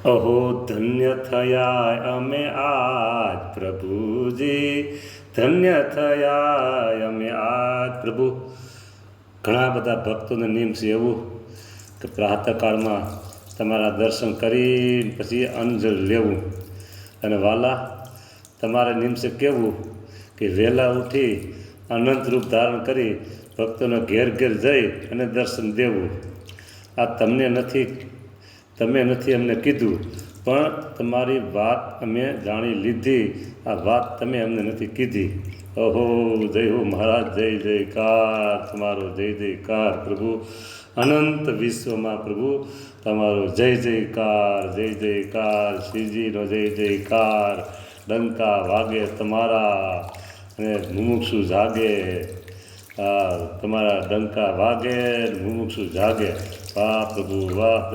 અહો ધન્ય થયા અમે આજ પ્રભુજી, ધન્ય થયા અમે આજ પ્રભુ. ઘણા બધા ભક્તોને નિયમ છે એવું કે પ્રાતઃકાળમાં તમારા દર્શન કરી પછી અંજળ લેવું. અને વાલા, તમારે નિયમ છે કેવું કે વહેલા ઉઠી અનંત રૂપ ધારણ કરી ભક્તોના ઘેર ઘેર જઈ અને દર્શન દેવું. આ તમે નથી અમને કીધું, પણ તમારી વાત અમે જાણી લીધી. આ વાત તમે અમને નથી કીધી. ઓહો, જય હો મહારાજ, જય જયકાર તમારો, જય જયકાર પ્રભુ. અનંત વિશ્વમાં પ્રભુ તમારો જય જયકાર, જય જયકાર. શ્રીજીનો જય જયકાર. ડંકા વાગે તમારા અને મુમુક્ષુ જાગે. તમારા ડંકા વાગે, મુમુક્ષુ જાગે. વાહ પ્રભુ, વાહ.